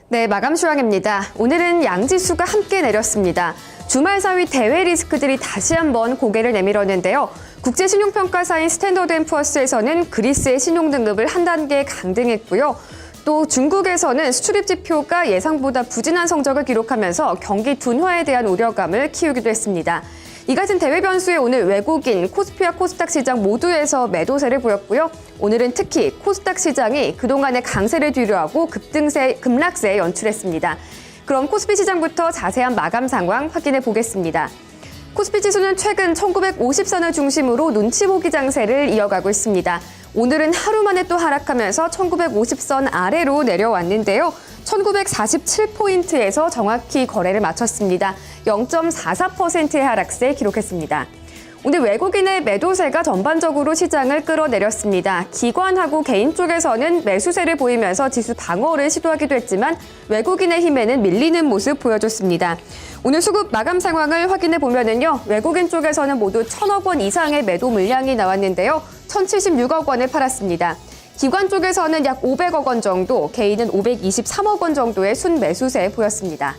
네, 마감 시황입니다. 오늘은 양지수가 함께 내렸습니다. 주말 사이 대외 리스크들이 다시 한번 고개를 내밀었는데요. 국제신용평가사인 스탠더드앤푸어스에서는 그리스의 신용등급을 한 단계 강등했고요. 또 중국에서는 수출입 지표가 예상보다 부진한 성적을 기록하면서 경기 둔화에 대한 우려감을 키우기도 했습니다. 이 같은 대외 변수에 오늘 외국인, 코스피와 코스닥 시장 모두에서 매도세를 보였고요. 오늘은 특히 코스닥 시장이 그동안의 강세를 뒤로하고 급락세에 연출했습니다. 그럼 코스피 시장부터 자세한 마감 상황 확인해 보겠습니다. 코스피 지수는 최근 1950선을 중심으로 눈치 보기 장세를 이어가고 있습니다. 오늘은 하루 만에 또 하락하면서 1950선 아래로 내려왔는데요. 1947포인트에서 정확히 거래를 마쳤습니다. 0.44%의 하락세 기록했습니다. 오늘 외국인의 매도세가 전반적으로 시장을 끌어내렸습니다. 기관하고 개인 쪽에서는 매수세를 보이면서 지수 방어를 시도하기도 했지만 외국인의 힘에는 밀리는 모습 보여줬습니다. 오늘 수급 마감 상황을 확인해 보면은요, 외국인 쪽에서는 모두 1,000억 원 이상의 매도 물량이 나왔는데요. 1,076억 원을 팔았습니다. 기관 쪽에서는 약 500억 원 정도, 개인은 523억 원 정도의 순매수세 보였습니다.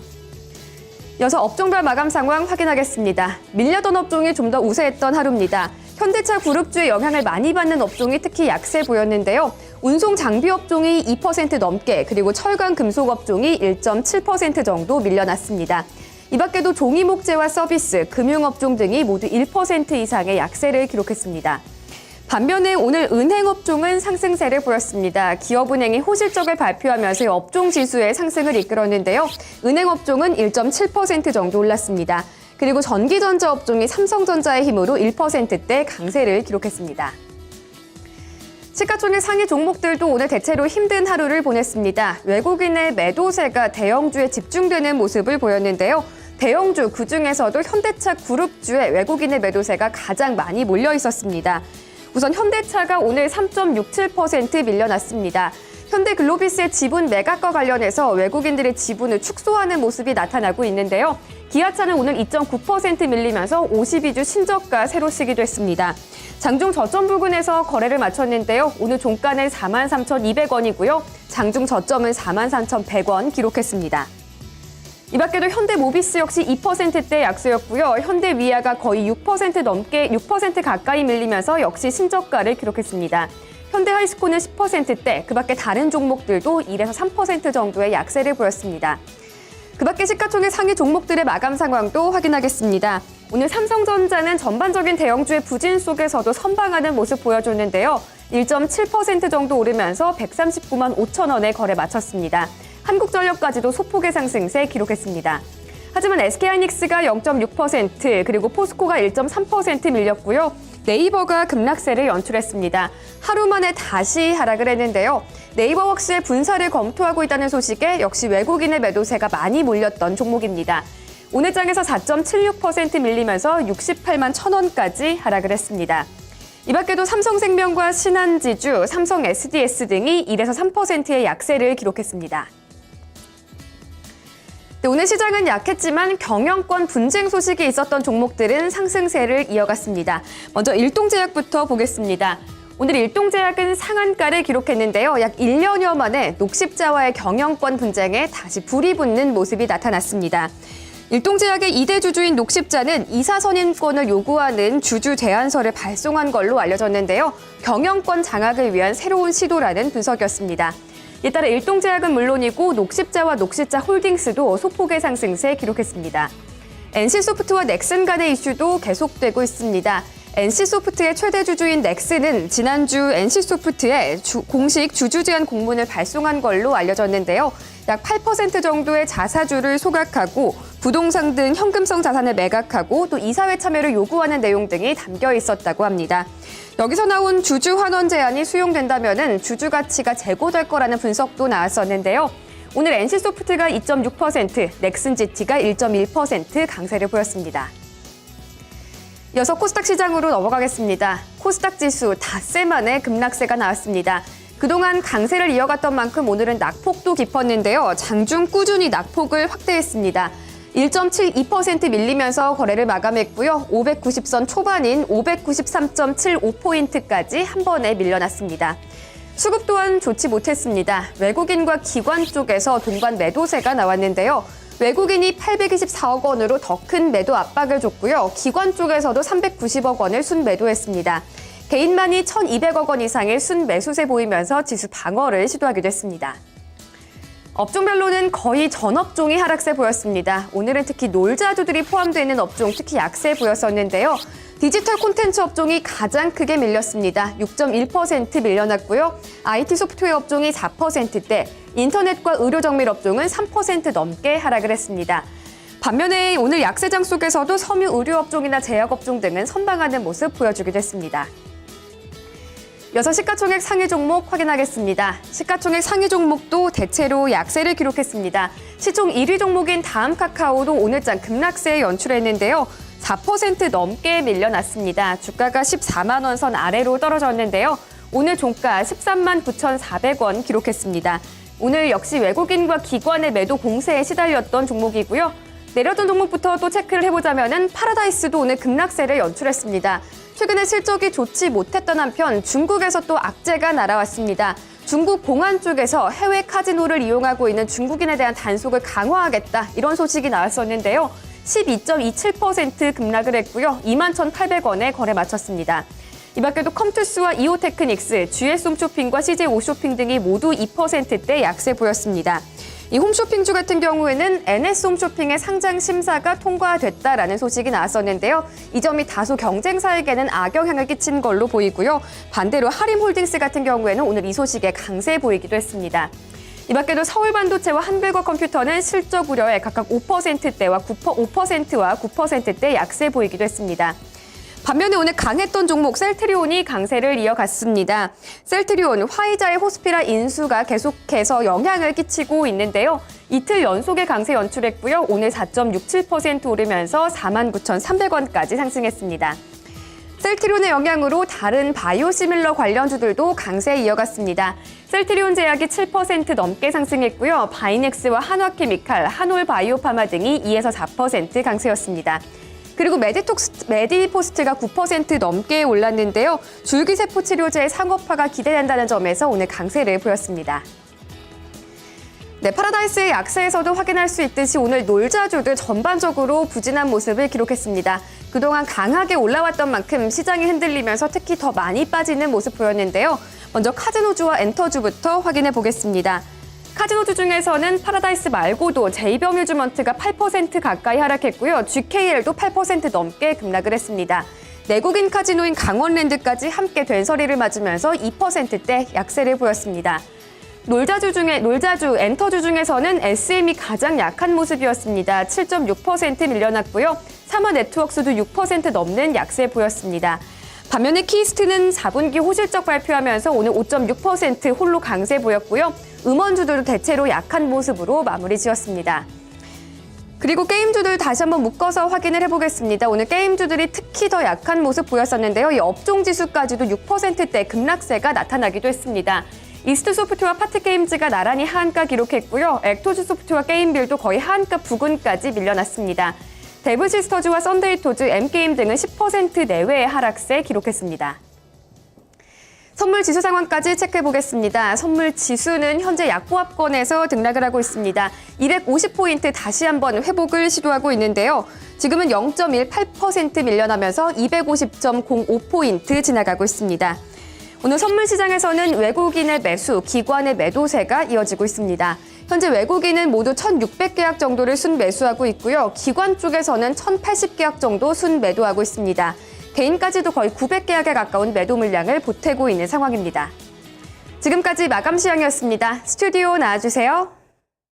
이어서 업종별 마감 상황 확인하겠습니다. 밀려던 업종이 좀 더 우세했던 하루입니다. 현대차 그룹주의 영향을 많이 받는 업종이 특히 약세 보였는데요. 운송 장비 업종이 2% 넘게, 그리고 철강 금속 업종이 1.7% 정도 밀려났습니다. 이 밖에도 종이 목재와 서비스, 금융업종 등이 모두 1% 이상의 약세를 기록했습니다. 반면에 오늘 은행업종은 상승세를 보였습니다. 기업은행이 호실적을 발표하면서 업종 지수의 상승을 이끌었는데요. 은행업종은 1.7% 정도 올랐습니다. 그리고 전기전자 업종이 삼성전자의 힘으로 1%대 강세를 기록했습니다. 시가총액 상위 종목들도 오늘 대체로 힘든 하루를 보냈습니다. 외국인의 매도세가 대형주에 집중되는 모습을 보였는데요. 대형주, 그중에서도 현대차 그룹주의 외국인의 매도세가 가장 많이 몰려 있었습니다. 우선 현대차가 오늘 3.67% 밀려났습니다. 현대글로비스의 지분 매각과 관련해서 외국인들의 지분을 축소하는 모습이 나타나고 있는데요. 기아차는 오늘 2.9% 밀리면서 52주 신저가 새로 시기도 했습니다. 장중 저점 부근에서 거래를 마쳤는데요. 오늘 종가는 43,200원이고요. 장중 저점은 43,100원 기록했습니다. 이 밖에도 현대모비스 역시 2%대 약세였고요. 현대위아가 거의 6% 가까이 밀리면서 역시 신저가를 기록했습니다. 현대하이스코는 10%대, 그 밖에 다른 종목들도 1에서 3% 정도의 약세를 보였습니다. 그 밖에 시가총액 상위 종목들의 마감 상황도 확인하겠습니다. 오늘 삼성전자는 전반적인 대형주의 부진 속에서도 선방하는 모습 보여줬는데요. 1.7% 정도 오르면서 139만 5천 원에 거래 마쳤습니다. 한국전력까지도 소폭의 상승세 기록했습니다. 하지만 SK하이닉스가 0.6%, 그리고 포스코가 1.3% 밀렸고요. 네이버가 급락세를 연출했습니다. 하루 만에 다시 하락을 했는데요. 네이버웍스의 분사를 검토하고 있다는 소식에 역시 외국인의 매도세가 많이 몰렸던 종목입니다. 오늘 장에서 4.76% 밀리면서 68만 1,000원까지 하락을 했습니다. 이 밖에도 삼성생명과 신한지주, 삼성 SDS 등이 1에서 3%의 약세를 기록했습니다. 네, 오늘 시장은 약했지만 경영권 분쟁 소식이 있었던 종목들은 상승세를 이어갔습니다. 먼저 일동제약부터 보겠습니다. 오늘 일동제약은 상한가를 기록했는데요. 약 1년여 만에 녹십자와의 경영권 분쟁에 다시 불이 붙는 모습이 나타났습니다. 일동제약의 2대 주주인 녹십자는 이사 선임권을 요구하는 주주 제안서를 발송한 걸로 알려졌는데요. 경영권 장악을 위한 새로운 시도라는 분석이었습니다. 이에 따라 일동제약은 물론이고 녹십자와 녹십자 홀딩스도 소폭의 상승세 기록했습니다. NC소프트와 넥슨 간의 이슈도 계속되고 있습니다. NC소프트의 최대 주주인 넥슨은 지난주 NC소프트에 공식 주주 제안 공문을 발송한 걸로 알려졌는데요. 약 8% 정도의 자사주를 소각하고 부동산 등 현금성 자산을 매각하고 또 이사회 참여를 요구하는 내용 등이 담겨 있었다고 합니다. 여기서 나온 주주 환원 제안이 수용된다면 주주 가치가 제고될 거라는 분석도 나왔었는데요. 오늘 NC소프트가 2.6%, 넥슨GT가 1.1% 강세를 보였습니다. 이어서 코스닥 시장으로 넘어가겠습니다. 코스닥 지수 닷새 만에 급락세가 나왔습니다. 그동안 강세를 이어갔던 만큼 오늘은 낙폭도 깊었는데요. 장중 꾸준히 낙폭을 확대했습니다. 1.72% 밀리면서 거래를 마감했고요. 590선 초반인 593.75포인트까지 한 번에 밀려났습니다. 수급 또한 좋지 못했습니다. 외국인과 기관 쪽에서 동반 매도세가 나왔는데요. 외국인이 824억 원으로 더 큰 매도 압박을 줬고요. 기관 쪽에서도 390억 원을 순매도했습니다. 개인만이 1,200억 원 이상의 순매수세 보이면서 지수 방어를 시도하기도 했습니다. 업종별로는 거의 전 업종이 하락세 보였습니다. 오늘은 특히 놀자주들이 포함되어 있는 업종, 특히 약세 보였었는데요. 디지털 콘텐츠 업종이 가장 크게 밀렸습니다. 6.1% 밀려났고요. IT 소프트웨어 업종이 4%대, 인터넷과 의료 정밀 업종은 3% 넘게 하락을 했습니다. 반면에 오늘 약세장 속에서도 섬유 의료 업종이나 제약 업종 등은 선방하는 모습 보여주기도 했습니다. 이어서 시가총액 상위 종목 확인하겠습니다. 시가총액 상위 종목도 대체로 약세를 기록했습니다. 시총 1위 종목인 다음카카오도 오늘장 급락세에 연출했는데요. 4% 넘게 밀려났습니다. 주가가 14만 원 선 아래로 떨어졌는데요. 오늘 종가 13만 9,400원 기록했습니다. 오늘 역시 외국인과 기관의 매도 공세에 시달렸던 종목이고요. 내렸던 종목부터 또 체크를 해보자면 파라다이스도 오늘 급락세를 연출했습니다. 최근에 실적이 좋지 못했던 한편 중국에서 또 악재가 날아왔습니다. 중국 공안 쪽에서 해외 카지노를 이용하고 있는 중국인에 대한 단속을 강화하겠다, 이런 소식이 나왔었는데요. 12.27% 급락을 했고요. 21,800원에 거래 마쳤습니다. 이 밖에도 컴투스와 이오테크닉스, GS홈쇼핑과 CJ오쇼핑 등이 모두 2%대 약세 보였습니다. 이 홈쇼핑주 같은 경우에는 NS홈쇼핑의 상장 심사가 통과됐다라는 소식이 나왔었는데요. 이 점이 다소 경쟁사에게는 악영향을 끼친 걸로 보이고요. 반대로 하림홀딩스 같은 경우에는 오늘 이 소식에 강세 보이기도 했습니다. 이 밖에도 서울반도체와 한글과컴퓨터는 실적 우려에 각각 5%대와 9%대 약세 보이기도 했습니다. 반면에 오늘 강했던 종목 셀트리온이 강세를 이어갔습니다. 셀트리온, 화이자의 호스피라 인수가 계속해서 영향을 끼치고 있는데요. 이틀 연속의 강세 연출했고요. 오늘 4.67% 오르면서 49,300원까지 상승했습니다. 셀트리온의 영향으로 다른 바이오시밀러 관련주들도 강세 이어갔습니다. 셀트리온 제약이 7% 넘게 상승했고요. 바이넥스와 한화케미칼, 한올바이오파마 등이 2에서 4% 강세였습니다. 그리고 메디포스트가 9% 넘게 올랐는데요. 줄기세포 치료제의 상업화가 기대된다는 점에서 오늘 강세를 보였습니다. 네, 파라다이스의 약세에서도 확인할 수 있듯이 오늘 놀자주들 전반적으로 부진한 모습을 기록했습니다. 그동안 강하게 올라왔던 만큼 시장이 흔들리면서 특히 더 많이 빠지는 모습 보였는데요. 먼저 카지노주와 엔터주부터 확인해 보겠습니다. 카지노주 중에서는 파라다이스 말고도 제이병뮤즈먼트가 8% 가까이 하락했고요. GKL도 8% 넘게 급락을 했습니다. 내국인 카지노인 강원랜드까지 함께 된서리를 맞으면서 2%대 약세를 보였습니다. 놀자주, 엔터주 중에서는 SM이 가장 약한 모습이었습니다. 7.6% 밀려났고요. 삼화네트워크스도 6% 넘는 약세 보였습니다. 반면에 키스트는 4분기 호실적 발표하면서 오늘 5.6% 홀로 강세 보였고요. 음원주들도 대체로 약한 모습으로 마무리 지었습니다. 그리고 게임주들 다시 한번 묶어서 확인을 해보겠습니다. 오늘 게임주들이 특히 더 약한 모습 보였었는데요. 이 업종지수까지도 6%대 급락세가 나타나기도 했습니다. 이스트소프트와 파트게임즈가 나란히 하한가 기록했고요. 액토즈소프트와 게임빌도 거의 하한가 부근까지 밀려났습니다. 데브시스터즈와 썬데이토즈, M게임 등은 10% 내외의 하락세 기록했습니다. 선물 지수 상황까지 체크해보겠습니다. 선물 지수는 현재 약보합권에서 등락을 하고 있습니다. 250포인트 다시 한번 회복을 시도하고 있는데요. 지금은 0.18% 밀려나면서 250.05포인트 지나가고 있습니다. 오늘 선물 시장에서는 외국인의 매수, 기관의 매도세가 이어지고 있습니다. 현재 외국인은 모두 1,600계약 정도를 순매수하고 있고요. 기관 쪽에서는 1,080계약 정도 순매도하고 있습니다. 개인까지도 거의 900계약에 가까운 매도 물량을 보태고 있는 상황입니다. 지금까지 마감 시황이었습니다. 스튜디오 나와주세요.